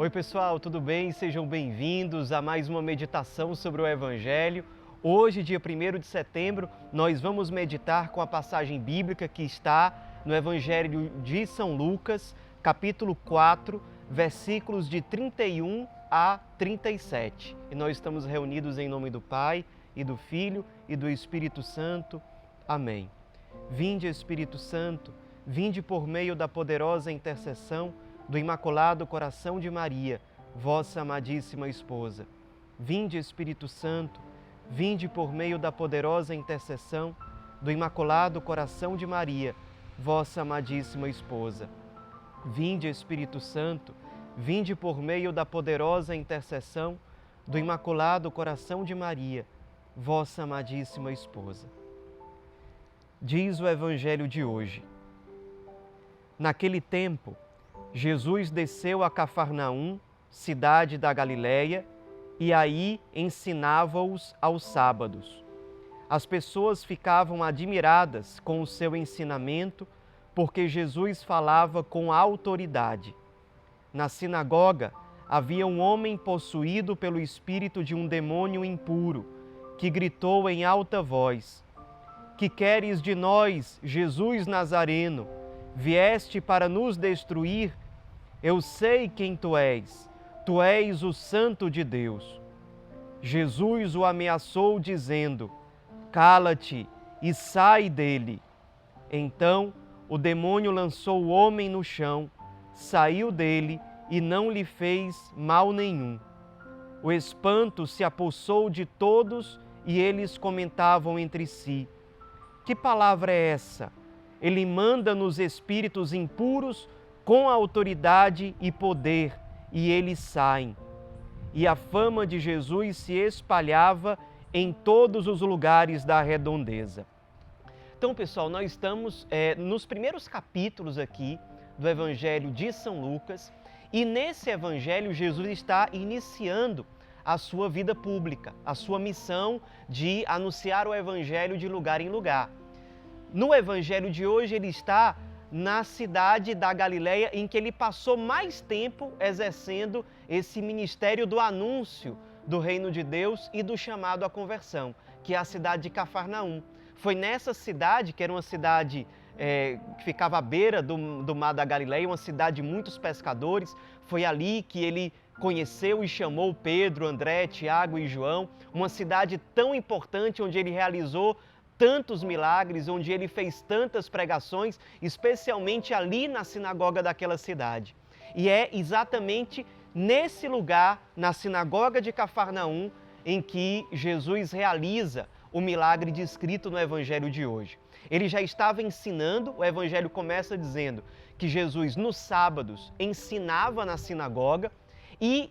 Oi pessoal, tudo bem? Sejam bem-vindos a mais uma meditação sobre o Evangelho. Hoje, dia 1º de setembro, nós vamos meditar com a passagem bíblica que está no Evangelho de São Lucas, capítulo 4, versículos de 31 a 37. E nós estamos reunidos em nome do Pai, e do Filho, e do Espírito Santo. Amém. Vinde, Espírito Santo, vinde por meio da poderosa intercessão do Imaculado Coração de Maria, vossa amadíssima esposa. Vinde, Espírito Santo, vinde por meio da poderosa intercessão do Imaculado Coração de Maria, vossa amadíssima esposa. Vinde, Espírito Santo, vinde por meio da poderosa intercessão do Imaculado Coração de Maria, vossa amadíssima esposa. Diz o Evangelho de hoje. Naquele tempo, Jesus desceu a Cafarnaum, cidade da Galileia, e aí ensinava-os aos sábados. As pessoas ficavam admiradas com o seu ensinamento, porque Jesus falava com autoridade. Na sinagoga havia um homem possuído pelo espírito de um demônio impuro, que gritou em alta voz: "Que queres de nós, Jesus Nazareno? Vieste para nos destruir? Eu sei quem tu és o Santo de Deus." Jesus o ameaçou, dizendo: "Cala-te e sai dele." Então o demônio lançou o homem no chão, saiu dele e não lhe fez mal nenhum. O espanto se apossou de todos e eles comentavam entre si: "Que palavra é essa? Ele manda nos espíritos impuros com autoridade e poder, e eles saem." E a fama de Jesus se espalhava em todos os lugares da redondeza. Então, pessoal, nós estamos nos primeiros capítulos aqui do Evangelho de São Lucas, e nesse Evangelho Jesus está iniciando a sua vida pública, a sua missão de anunciar o Evangelho de lugar em lugar. No Evangelho de hoje, ele está na cidade da Galileia, em que ele passou mais tempo exercendo esse ministério do anúncio do reino de Deus e do chamado à conversão, que é a cidade de Cafarnaum. Foi nessa cidade, que era uma cidade que ficava à beira do mar da Galileia, uma cidade de muitos pescadores, foi ali que ele conheceu e chamou Pedro, André, Tiago e João, uma cidade tão importante onde ele realizou tantos milagres, onde ele fez tantas pregações, especialmente ali na sinagoga daquela cidade. E é exatamente nesse lugar, na sinagoga de Cafarnaum, em que Jesus realiza o milagre descrito no Evangelho de hoje. Ele já estava ensinando, o Evangelho começa dizendo que Jesus, nos sábados, ensinava na sinagoga, e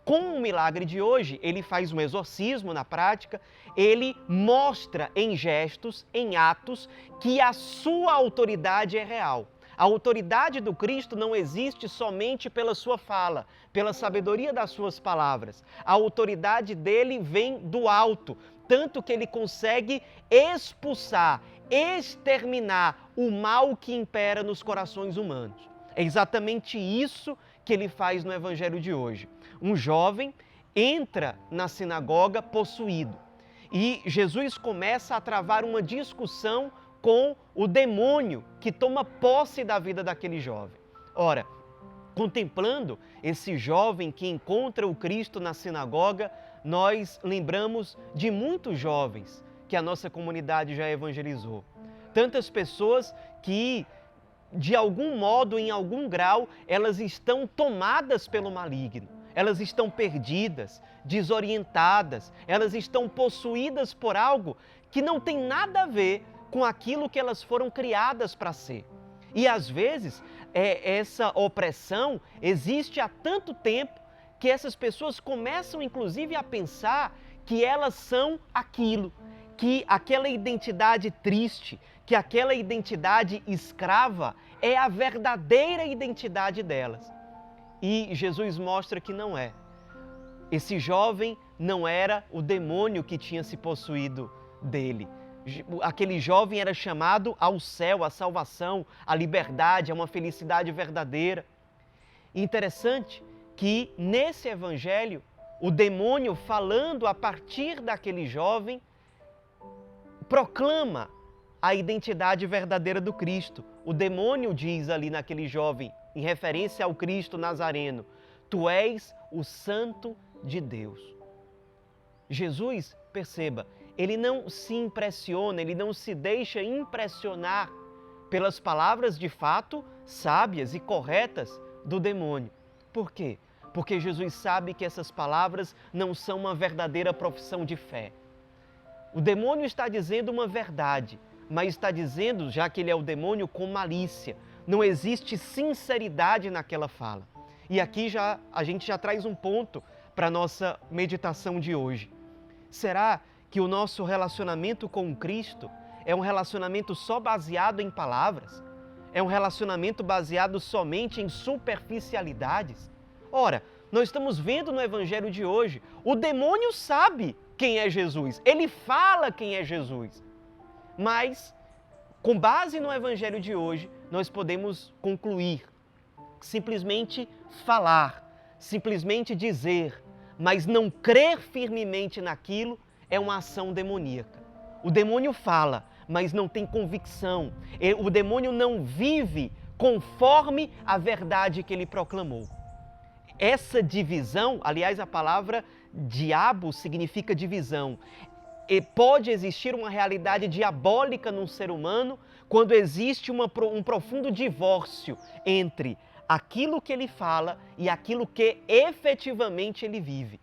com o milagre de hoje, ele faz um exorcismo na prática, ele mostra em gestos, em atos, que a sua autoridade é real. A autoridade do Cristo não existe somente pela sua fala, pela sabedoria das suas palavras. A autoridade dele vem do alto, tanto que ele consegue expulsar, exterminar o mal que impera nos corações humanos. É exatamente isso que ele faz no Evangelho de hoje. Um jovem entra na sinagoga possuído e Jesus começa a travar uma discussão com o demônio que toma posse da vida daquele jovem. Ora, contemplando esse jovem que encontra o Cristo na sinagoga, nós lembramos de muitos jovens que a nossa comunidade já evangelizou. Tantas pessoas que, de algum modo, em algum grau, elas estão tomadas pelo maligno. Elas estão perdidas, desorientadas, elas estão possuídas por algo que não tem nada a ver com aquilo que elas foram criadas para ser. E às vezes, essa opressão existe há tanto tempo que essas pessoas começam inclusive a pensar que elas são aquilo, que aquela identidade triste, que aquela identidade escrava é a verdadeira identidade delas. E Jesus mostra que não é. Esse jovem não era o demônio que tinha se possuído dele. Aquele jovem era chamado ao céu, à salvação, à liberdade, a uma felicidade verdadeira. Interessante que nesse evangelho, o demônio falando a partir daquele jovem, proclama a identidade verdadeira do Cristo. O demônio diz ali naquele jovem, em referência ao Cristo Nazareno, tu és o Santo de Deus. Jesus, perceba, ele não se impressiona, ele não se deixa impressionar pelas palavras de fato sábias e corretas do demônio. Por quê? Porque Jesus sabe que essas palavras não são uma verdadeira profissão de fé. O demônio está dizendo uma verdade, mas está dizendo, já que ele é o demônio, com malícia. Não existe sinceridade naquela fala. E aqui a gente já traz um ponto para a nossa meditação de hoje. Será que o nosso relacionamento com Cristo é um relacionamento só baseado em palavras? É um relacionamento baseado somente em superficialidades? Ora, nós estamos vendo no Evangelho de hoje, o demônio sabe quem é Jesus, ele fala quem é Jesus. Mas, com base no Evangelho de hoje, nós podemos concluir, simplesmente falar, simplesmente dizer, mas não crer firmemente naquilo é uma ação demoníaca. O demônio fala, mas não tem convicção. O demônio não vive conforme a verdade que ele proclamou. Essa divisão, aliás, a palavra diabo significa divisão. E pode existir uma realidade diabólica num ser humano quando existe um profundo divórcio entre aquilo que ele fala e aquilo que efetivamente ele vive.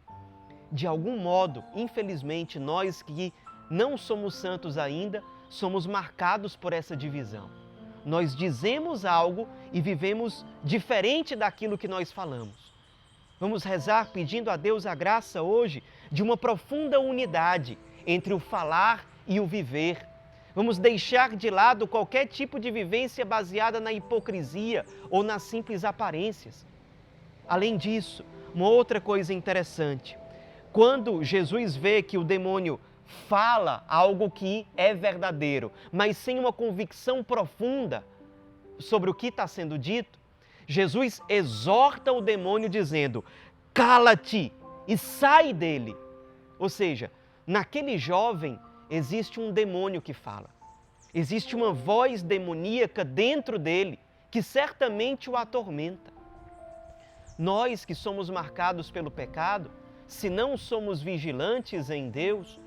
De algum modo, infelizmente, nós que não somos santos ainda, somos marcados por essa divisão. Nós dizemos algo e vivemos diferente daquilo que nós falamos. Vamos rezar pedindo a Deus a graça hoje de uma profunda unidade entre o falar e o viver. Vamos deixar de lado qualquer tipo de vivência baseada na hipocrisia ou nas simples aparências. Além disso, uma outra coisa interessante. Quando Jesus vê que o demônio fala algo que é verdadeiro, mas sem uma convicção profunda sobre o que está sendo dito, Jesus exorta o demônio dizendo, cala-te e sai dele. Ou seja, naquele jovem existe um demônio que fala. Existe uma voz demoníaca dentro dele que certamente o atormenta. Nós que somos marcados pelo pecado, se não somos vigilantes em Deus,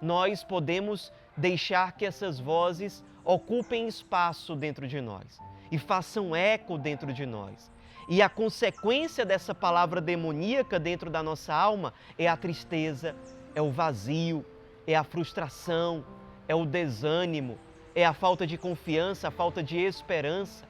nós podemos deixar que essas vozes ocupem espaço dentro de nós e façam eco dentro de nós. E a consequência dessa palavra demoníaca dentro da nossa alma é a tristeza, é o vazio, é a frustração, é o desânimo, é a falta de confiança, a falta de esperança.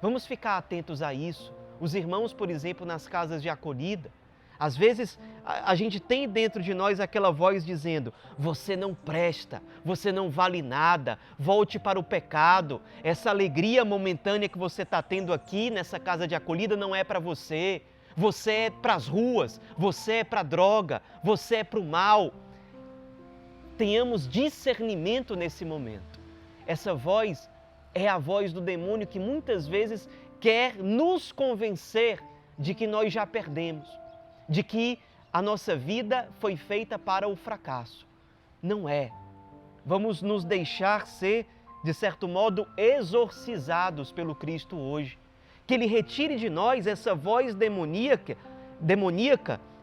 Vamos ficar atentos a isso. Os irmãos, por exemplo, nas casas de acolhida, às vezes a gente tem dentro de nós aquela voz dizendo, você não presta, você não vale nada, volte para o pecado, essa alegria momentânea que você está tendo aqui nessa casa de acolhida não é para você, você é para as ruas, você é para a droga, você é para o mal. Tenhamos discernimento nesse momento. Essa voz é a voz do demônio que muitas vezes quer nos convencer de que nós já perdemos, de que a nossa vida foi feita para o fracasso. Não é. Vamos nos deixar ser, de certo modo, exorcizados pelo Cristo hoje. Que Ele retire de nós essa voz demoníaca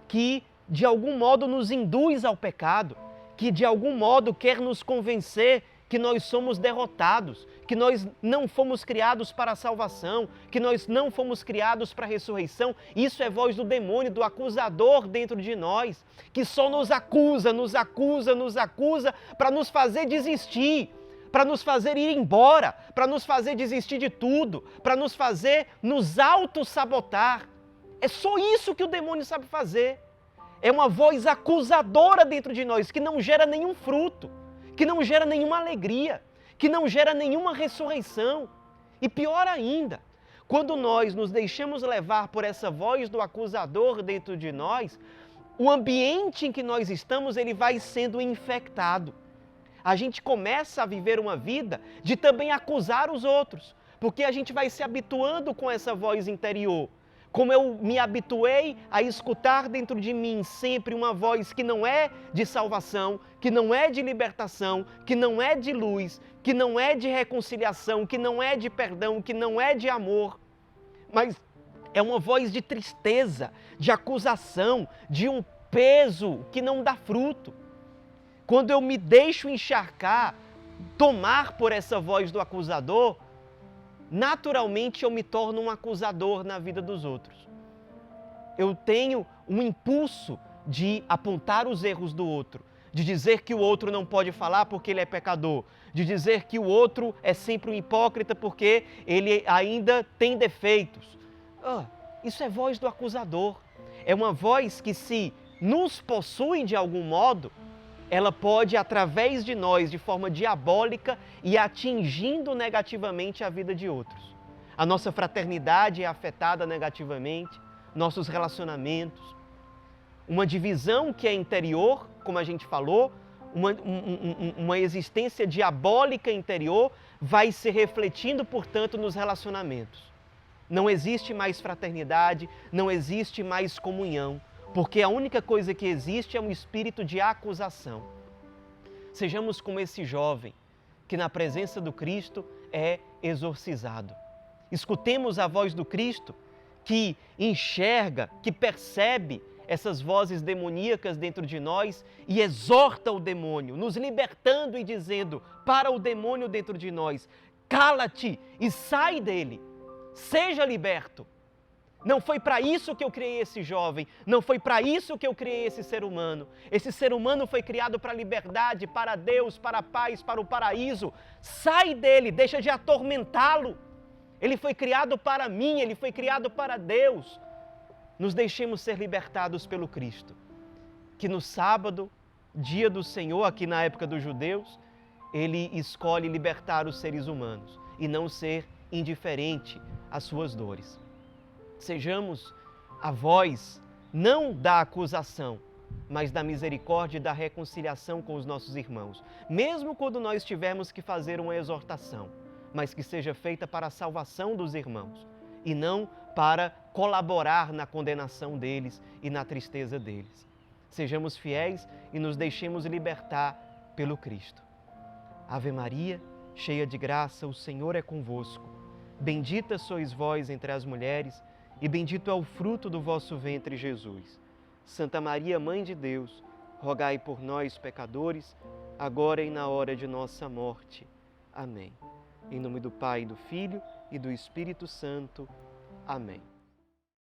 que, de algum modo, nos induz ao pecado, que, de algum modo, quer nos convencer que nós somos derrotados, que nós não fomos criados para a salvação, que nós não fomos criados para a ressurreição. Isso é voz do demônio, do acusador dentro de nós, que só nos acusa para nos fazer desistir, para nos fazer ir embora, para nos fazer desistir de tudo, para nos fazer nos auto-sabotar. É só isso que o demônio sabe fazer. É uma voz acusadora dentro de nós, que não gera nenhum fruto, que não gera nenhuma alegria, que não gera nenhuma ressurreição. E pior ainda, quando nós nos deixamos levar por essa voz do acusador dentro de nós, o ambiente em que nós estamos, ele vai sendo infectado. A gente começa a viver uma vida de também acusar os outros, porque a gente vai se habituando com essa voz interior. como eu me habituei a escutar dentro de mim sempre uma voz que não é de salvação, que não é de libertação, que não é de luz, que não é de reconciliação, que não é de perdão, que não é de amor, mas é uma voz de tristeza, de acusação, de um peso que não dá fruto. Quando eu me deixo encharcar, tomar por essa voz do acusador, naturalmente eu me torno um acusador na vida dos outros. Eu tenho um impulso de apontar os erros do outro, de dizer que o outro não pode falar porque ele é pecador, de dizer que o outro é sempre um hipócrita porque ele ainda tem defeitos. Isso é voz do acusador. É uma voz que, se nos possui de algum modo, ela pode, através de nós, de forma diabólica, ir atingindo negativamente a vida de outros. A nossa fraternidade é afetada negativamente, nossos relacionamentos. Uma divisão que é interior, como a gente falou, uma existência diabólica interior, vai se refletindo, portanto, nos relacionamentos. Não existe mais fraternidade, não existe mais comunhão, porque a única coisa que existe é um espírito de acusação. Sejamos como esse jovem que na presença do Cristo é exorcizado. Escutemos a voz do Cristo que enxerga, que percebe essas vozes demoníacas dentro de nós e exorta o demônio, nos libertando e dizendo para o demônio dentro de nós: cala-te e sai dele, seja liberto. Não foi para isso que eu criei esse jovem, não foi para isso que eu criei esse ser humano. Esse ser humano foi criado para a liberdade, para Deus, para a paz, para o paraíso. Sai dele, deixa de atormentá-lo. Ele foi criado para mim, ele foi criado para Deus. Nos deixemos ser libertados pelo Cristo, que no sábado, dia do Senhor, aqui na época dos judeus, ele escolhe libertar os seres humanos e não ser indiferente às suas dores. Sejamos a voz não da acusação, mas da misericórdia e da reconciliação com os nossos irmãos. Mesmo quando nós tivermos que fazer uma exortação, mas que seja feita para a salvação dos irmãos e não para colaborar na condenação deles e na tristeza deles. Sejamos fiéis e nos deixemos libertar pelo Cristo. Ave Maria, cheia de graça, o Senhor é convosco. Bendita sois vós entre as mulheres, e bendito é o fruto do vosso ventre, Jesus. Santa Maria, Mãe de Deus, rogai por nós, pecadores, agora e na hora de nossa morte. Amém. Em nome do Pai, do Filho e do Espírito Santo. Amém.